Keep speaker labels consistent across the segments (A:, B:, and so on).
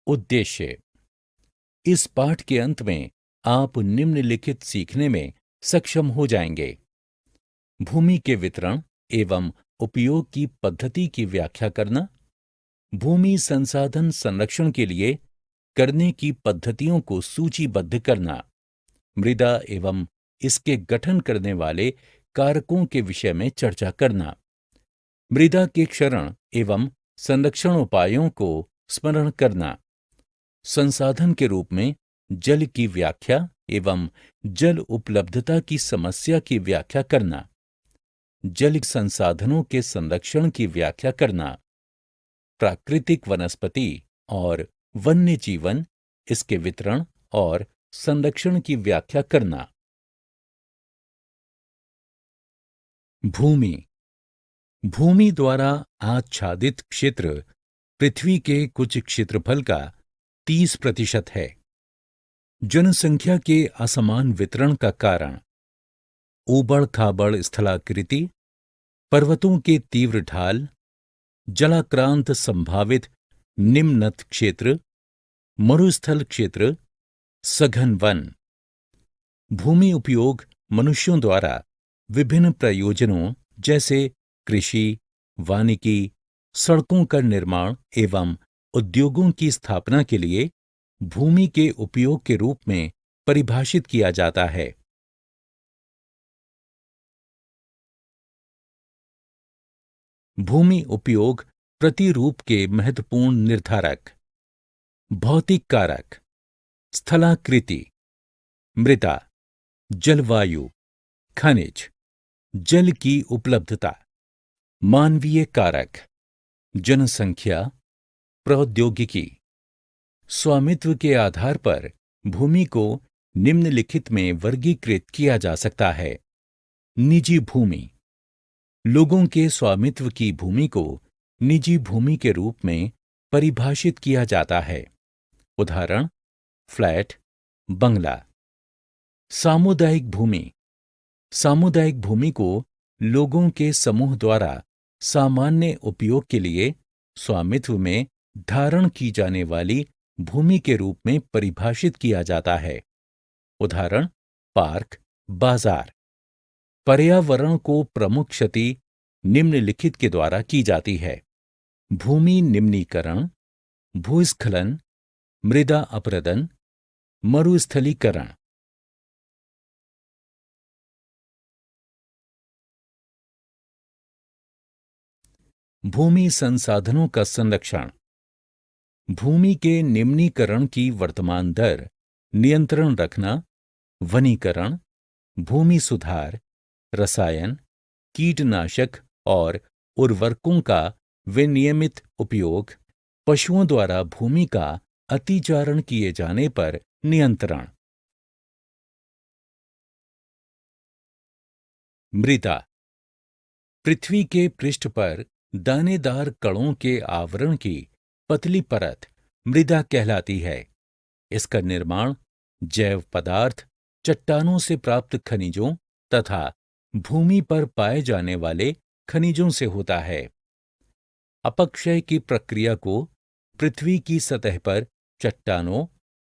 A: उद्देश्य। इस पाठ के अंत में आप निम्नलिखित सीखने में सक्षम हो जाएंगे। भूमि के वितरण एवं उपयोग की पद्धति की व्याख्या करना, भूमि संसाधन संरक्षण के लिए करने की पद्धतियों को सूचीबद्ध करना, मृदा एवं इसके गठन करने वाले कारकों के विषय में चर्चा करना, मृदा के क्षरण एवं संरक्षण उपायों को स्मरण करना, संसाधन के रूप में जल की व्याख्या एवं जल उपलब्धता की समस्या की व्याख्या करना, जल संसाधनों के संरक्षण की व्याख्या करना, प्राकृतिक वनस्पति और वन्य जीवन, इसके वितरण और संरक्षण की व्याख्या करना। भूमि। भूमि द्वारा आच्छादित क्षेत्र पृथ्वी के कुछ क्षेत्रफल का 30% है। जनसंख्या के असमान वितरण का कारण ऊबड़ खाबड़ स्थलाकृति, पर्वतों के तीव्र ढाल, जलाक्रांत संभावित निम्नत क्षेत्र, मरुस्थल क्षेत्र, सघन वन। भूमि उपयोग मनुष्यों द्वारा विभिन्न प्रयोजनों जैसे कृषि, वानिकी, सड़कों का निर्माण एवं उद्योगों की स्थापना के लिए भूमि के उपयोग के रूप में परिभाषित किया जाता है। भूमि उपयोग प्रतिरूप के महत्वपूर्ण निर्धारक। भौतिक कारक, स्थलाकृति, मृदा, जलवायु, खनिज, जल की उपलब्धता। मानवीय कारक, जनसंख्या, प्रौद्योगिकी। स्वामित्व के आधार पर भूमि को निम्नलिखित में वर्गीकृत किया जा सकता है। निजी भूमि। लोगों के स्वामित्व की भूमि को निजी भूमि के रूप में परिभाषित किया जाता है। उदाहरण, फ्लैट, बंगला। सामुदायिक भूमि। सामुदायिक भूमि को लोगों के समूह द्वारा सामान्य उपयोग के लिए स्वामित्व में धारण की जाने वाली भूमि के रूप में परिभाषित किया जाता है। उदाहरण, पार्क, बाजार। पर्यावरण को प्रमुख क्षति निम्नलिखित के द्वारा की जाती है। भूमि निम्नीकरण, भूस्खलन, मृदा अपरदन, मरुस्थलीकरण। भूमि संसाधनों का संरक्षण। भूमि के निम्नीकरण की वर्तमान दर नियंत्रण रखना, वनीकरण, भूमि सुधार, रसायन, कीटनाशक और उर्वरकों का विनियमित उपयोग, पशुओं द्वारा भूमि का अतिचारण किए जाने पर नियंत्रण। मृदा। पृथ्वी के पृष्ठ पर दानेदार कणों के आवरण की पतली परत मृदा कहलाती है। इसका निर्माण जैव पदार्थ, चट्टानों से प्राप्त खनिजों तथा भूमि पर पाए जाने वाले खनिजों से होता है। अपक्षय की प्रक्रिया को पृथ्वी की सतह पर चट्टानों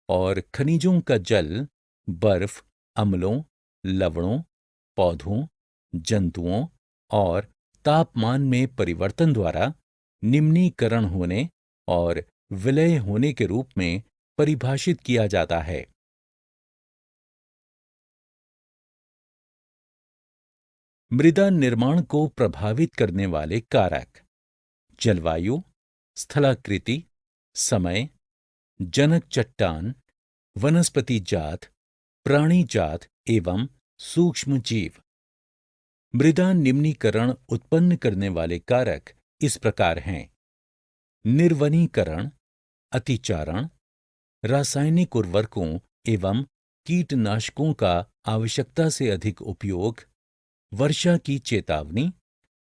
A: और खनिजों का जल, बर्फ, अम्लों, लवणों, पौधों, जंतुओं और तापमान में परिवर्तन द्वारा निम्नीकरण होने और विलय होने के रूप में परिभाषित किया जाता है। मृदा निर्माण को प्रभावित करने वाले कारक। जलवायु, स्थलाकृति, समय, जनक चट्टान, वनस्पति जात, प्राणी जात एवं सूक्ष्म जीव। मृदा निम्नीकरण उत्पन्न करने वाले कारक इस प्रकार हैं: निर्वनीकरण, अतिचारण, रासायनिक उर्वरकों एवं कीटनाशकों का आवश्यकता से अधिक उपयोग, वर्षा की चेतावनी,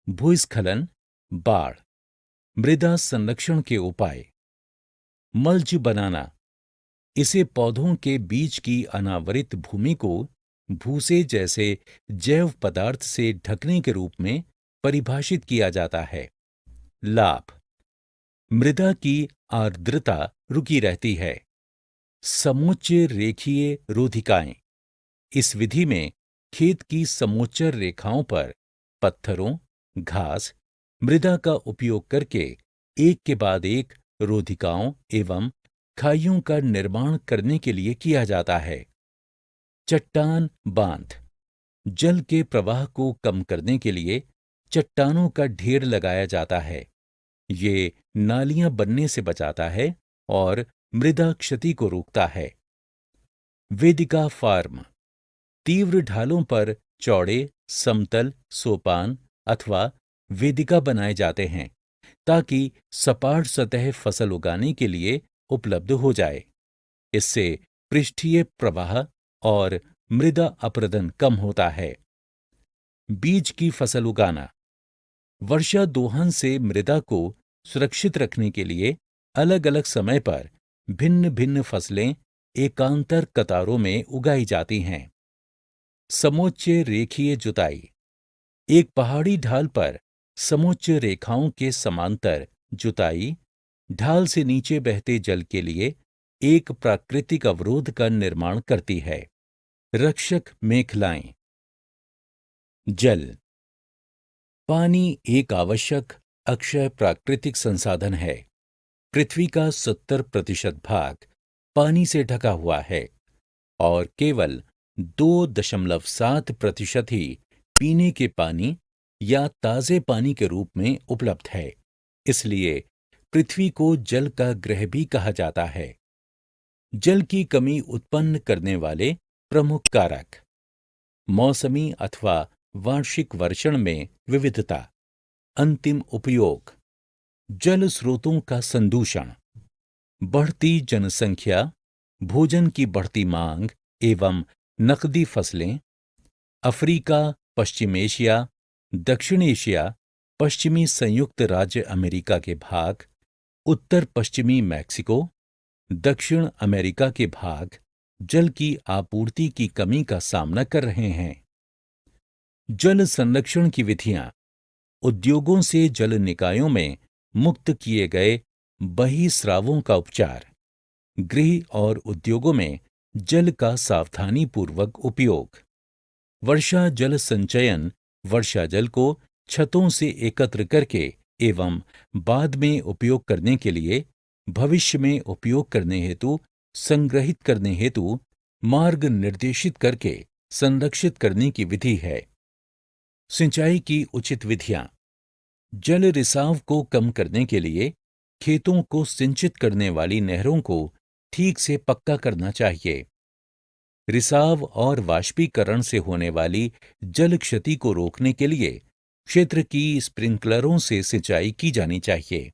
A: भूस्खलन, बाढ़। मृदा संरक्षण के उपाय। मल्च बनाना। इसे पौधों के बीज की अनावरित भूमि को भूसे जैसे जैव पदार्थ से ढकने के रूप में परिभाषित किया जाता है। लाभ। मृदा की आर्द्रता रुकी रहती है। समोच्च रेखीय रोधिकाएं। इस विधि में खेत की समोच्चर रेखाओं पर पत्थरों, घास, मृदा का उपयोग करके एक के बाद एक रोधिकाओं एवं खाइयों का निर्माण करने के लिए किया जाता है। चट्टान बांध। जल के प्रवाह को कम करने के लिए चट्टानों का ढेर लगाया जाता है। ये नालियां बनने से बचाता है और मृदा क्षति को रोकता है। वेदिका फार्म। तीव्र ढालों पर चौड़े समतल सोपान अथवा वेदिका बनाए जाते हैं ताकि सपाट सतह फसल उगाने के लिए उपलब्ध हो जाए। इससे पृष्ठीय प्रवाह और मृदा अपरदन कम होता है। बीज की फसल उगाना। वर्षा दोहन से मृदा को सुरक्षित रखने के लिए अलग अलग समय पर भिन्न भिन्न फसलें एकांतर कतारों में उगाई जाती हैं। समोच्च रेखीय जुताई। एक पहाड़ी ढाल पर समोच्च रेखाओं के समांतर जुताई ढाल से नीचे बहते जल के लिए एक प्राकृतिक अवरोध का निर्माण करती है। रक्षक मेखलाएं। जल। पानी एक आवश्यक अक्षय प्राकृतिक संसाधन है। पृथ्वी का 70% भाग पानी से ढका हुआ है और केवल 2.7% ही पीने के पानी या ताजे पानी के रूप में उपलब्ध है। इसलिए पृथ्वी को जल का ग्रह भी कहा जाता है। जल की कमी उत्पन्न करने वाले प्रमुख कारक। मौसमी अथवा वार्षिक वर्षण में विविधता। अंतिम उपयोग। जल स्रोतों का संदूषण। बढ़ती जनसंख्या, भोजन की बढ़ती मांग एवं नकदी फसलें। अफ्रीका, पश्चिम एशिया, दक्षिण एशिया, पश्चिमी संयुक्त राज्य अमेरिका के भाग, उत्तर पश्चिमी मैक्सिको, दक्षिण अमेरिका के भाग जल की आपूर्ति की कमी का सामना कर रहे हैं। जल संरक्षण की विधियां। उद्योगों से जल निकायों में मुक्त किए गए बहिस्रावों का उपचार। गृह और उद्योगों में जल का सावधानीपूर्वक उपयोग। वर्षा जल संचयन। वर्षा जल को छतों से एकत्र करके एवं बाद में उपयोग करने के लिए भविष्य में उपयोग करने हेतु संग्रहित करने हेतु मार्ग निर्देशित करके संरक्षित करने की विधि है। सिंचाई की उचित विधियां। जल रिसाव को कम करने के लिए खेतों को सिंचित करने वाली नहरों को ठीक से पक्का करना चाहिए। रिसाव और वाष्पीकरण से होने वाली जल क्षति को रोकने के लिए क्षेत्र की स्प्रिंकलरों से सिंचाई की जानी चाहिए।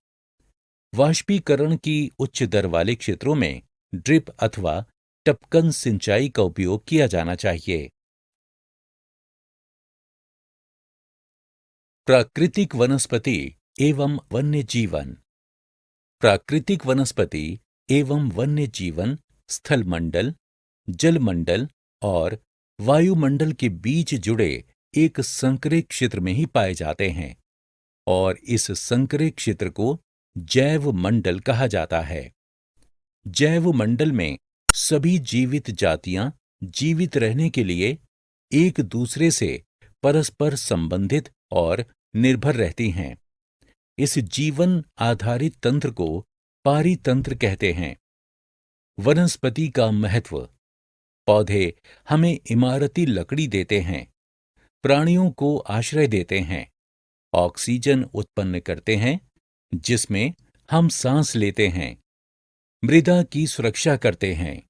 A: वाष्पीकरण की उच्च दर वाले क्षेत्रों में ड्रिप अथवा टपकन सिंचाई का उपयोग किया जाना चाहिए। प्राकृतिक वनस्पति एवं वन्य जीवन। प्राकृतिक वनस्पति एवं वन्य जीवन स्थलमंडल, जलमंडल और वायुमंडल के बीच जुड़े एक संकरे क्षेत्र में ही पाए जाते हैं और इस संकरे क्षेत्र को जैव मंडल कहा जाता है। जैव मंडल में सभी जीवित जातियां जीवित रहने के लिए एक दूसरे से परस्पर संबंधित और निर्भर रहती हैं। इस जीवन आधारित तंत्र को पारितंत्र कहते हैं। वनस्पति का महत्व। पौधे हमें इमारती लकड़ी देते हैं, प्राणियों को आश्रय देते हैं, ऑक्सीजन उत्पन्न करते हैं जिसमें हम सांस लेते हैं, मृदा की सुरक्षा करते हैं,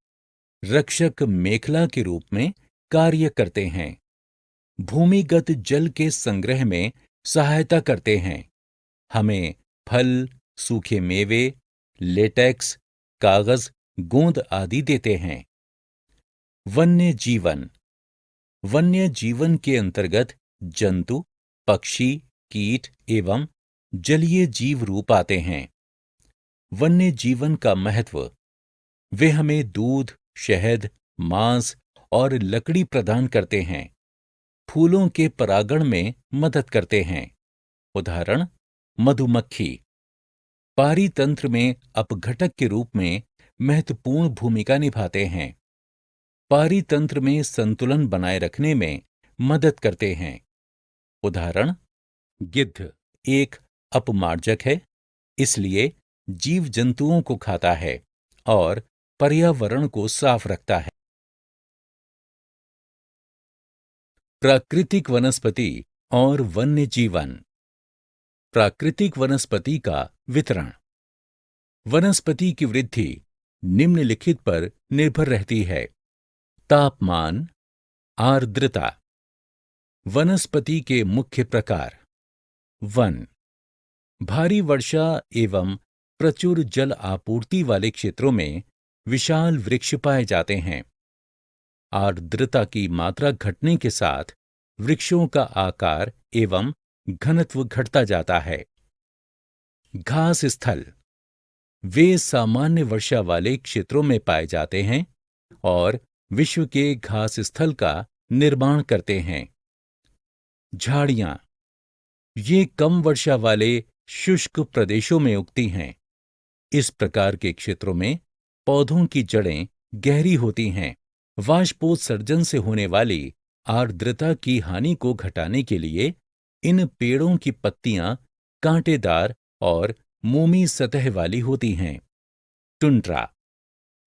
A: रक्षक मेखला के रूप में कार्य करते हैं, भूमिगत जल के संग्रह में सहायता करते हैं, हमें फल, सूखे मेवे, लेटेक्स, कागज, गोंद आदि देते हैं। वन्य जीवन। वन्य जीवन के अंतर्गत जंतु, पक्षी, कीट एवं जलीय जीव रूप आते हैं। वन्य जीवन का महत्व। वे हमें दूध, शहद, मांस और लकड़ी प्रदान करते हैं। फूलों के परागण में मदद करते हैं। उदाहरण मधुमक्खी। पारितंत्र में अपघटक के रूप में महत्वपूर्ण भूमिका निभाते हैं। पारितंत्र में संतुलन बनाए रखने में मदद करते हैं। उदाहरण, गिद्ध एक अपमार्जक है, इसलिए जीव जंतुओं को खाता है और पर्यावरण को साफ रखता है। प्राकृतिक वनस्पति और वन्य जीवन। प्राकृतिक वनस्पति का वितरण। वनस्पति की वृद्धि निम्नलिखित पर निर्भर रहती है। तापमान, आर्द्रता। वनस्पति के मुख्य प्रकार। वन, भारी वर्षा एवं प्रचुर जल आपूर्ति वाले क्षेत्रों में विशाल वृक्ष पाए जाते हैं। आर्द्रता की मात्रा घटने के साथ वृक्षों का आकार एवं घनत्व घटता जाता है। घास स्थल, वे सामान्य वर्षा वाले क्षेत्रों में पाए जाते हैं और विश्व के घास स्थल का निर्माण करते हैं। झाड़ियां, ये कम वर्षा वाले शुष्क प्रदेशों में उगती हैं। इस प्रकार के क्षेत्रों में पौधों की जड़ें गहरी होती हैं। वाष्पोत्सर्जन से होने वाली आर्द्रता की हानि को घटाने के लिए इन पेड़ों की पत्तियां कांटेदार और मोमी सतह वाली होती हैं। टुंड्रा,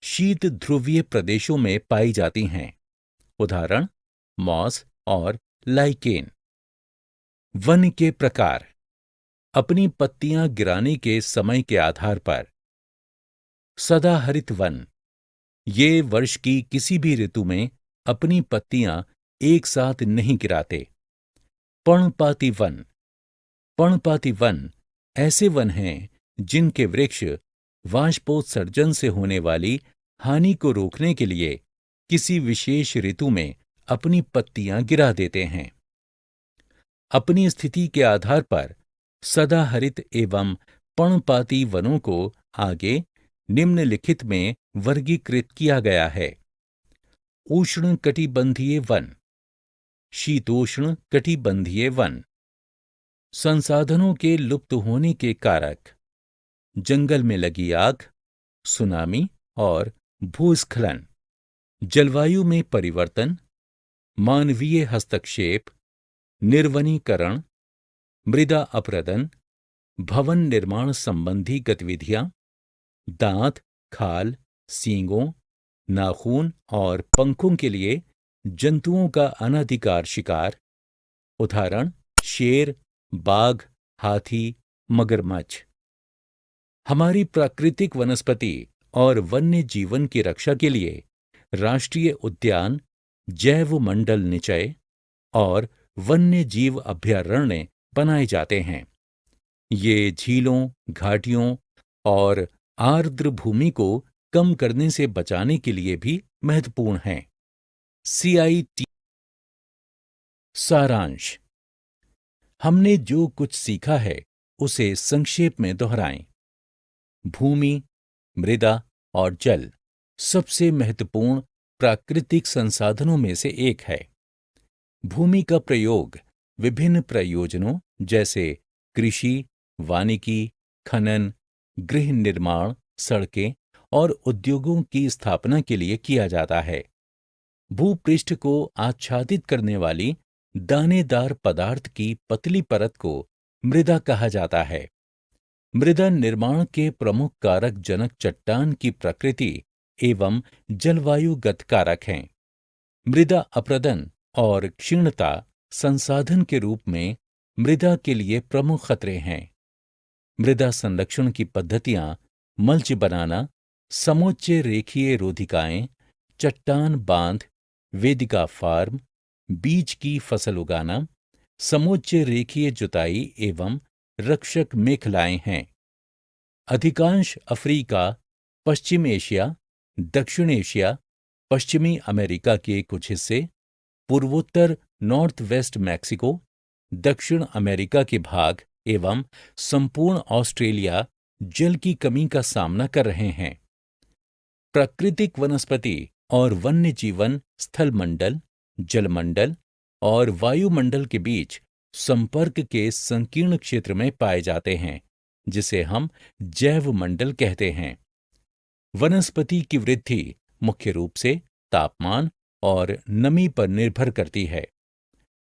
A: शीत ध्रुवीय प्रदेशों में पाई जाती हैं। उदाहरण, मॉस और लाइकेन। वन के प्रकार। अपनी पत्तियां गिराने के समय के आधार पर। सदाहरित वन, ये वर्ष की किसी भी ऋतु में अपनी पत्तियां एक साथ नहीं गिराते। पर्णपाती वन। पर्णपाती वन ऐसे वन हैं जिनके वृक्ष वाष्पोत्सर्जन से होने वाली हानि को रोकने के लिए किसी विशेष ऋतु में अपनी पत्तियां गिरा देते हैं। अपनी स्थिति के आधार पर सदाहरित एवं पर्णपाती वनों को आगे निम्नलिखित में वर्गीकृत किया गया है। उष्णकटिबंधीय वन, शीतोष्ण कटिबंधीय वन। संसाधनों के लुप्त होने के कारक। जंगल में लगी आग, सुनामी और भूस्खलन। जलवायु में परिवर्तन, मानवीय हस्तक्षेप, निर्वनीकरण, मृदा अपरदन, भवन निर्माण संबंधी गतिविधियां, दांत, खाल, सींगों, नाखून और पंखों के लिए जंतुओं का अनधिकार शिकार। उदाहरण, शेर, बाघ, हाथी, मगरमच्छ। हमारी प्राकृतिक वनस्पति और वन्य जीवन की रक्षा के लिए राष्ट्रीय उद्यान, जैव मंडल निचय और वन्य जीव अभयारण्य बनाए जाते हैं। ये झीलों, घाटियों और आर्द्र भूमि को कम करने से बचाने के लिए भी महत्वपूर्ण हैं। CIT सारांश। हमने जो कुछ सीखा है उसे संक्षेप में दोहराएं। भूमि, मृदा और जल सबसे महत्वपूर्ण प्राकृतिक संसाधनों में से एक है। भूमि का प्रयोग विभिन्न प्रयोजनों जैसे कृषि, वानिकी, खनन, गृह निर्माण, सड़कें और उद्योगों की स्थापना के लिए किया जाता है। भूपृष्ठ को आच्छादित करने वाली दानेदार पदार्थ की पतली परत को मृदा कहा जाता है। मृदा निर्माण के प्रमुख कारक जनक चट्टान की प्रकृति एवं जलवायुगत कारक हैं। मृदा अपरदन और क्षीणता संसाधन के रूप में मृदा के लिए प्रमुख खतरे हैं। मृदा संरक्षण की पद्धतियां मल्च बनाना, समोच्च रेखीय रोधिकाएं, चट्टान बांध, वेदिका फार्म, बीज की फसल उगाना, समोच्च रेखीय जुताई एवं रक्षक मेखलाएं हैं। अधिकांश अफ्रीका, पश्चिम एशिया, दक्षिण एशिया, पश्चिमी अमेरिका के कुछ हिस्से, पूर्वोत्तर नॉर्थ वेस्ट मैक्सिको, दक्षिण अमेरिका के भाग एवं संपूर्ण ऑस्ट्रेलिया जल की कमी का सामना कर रहे हैं। प्राकृतिक वनस्पति और वन्य जीवन स्थलमंडल, जलमंडल और वायुमंडल के बीच संपर्क के संकीर्ण क्षेत्र में पाए जाते हैं जिसे हम जैव मंडल कहते हैं। वनस्पति की वृद्धि मुख्य रूप से तापमान और नमी पर निर्भर करती है।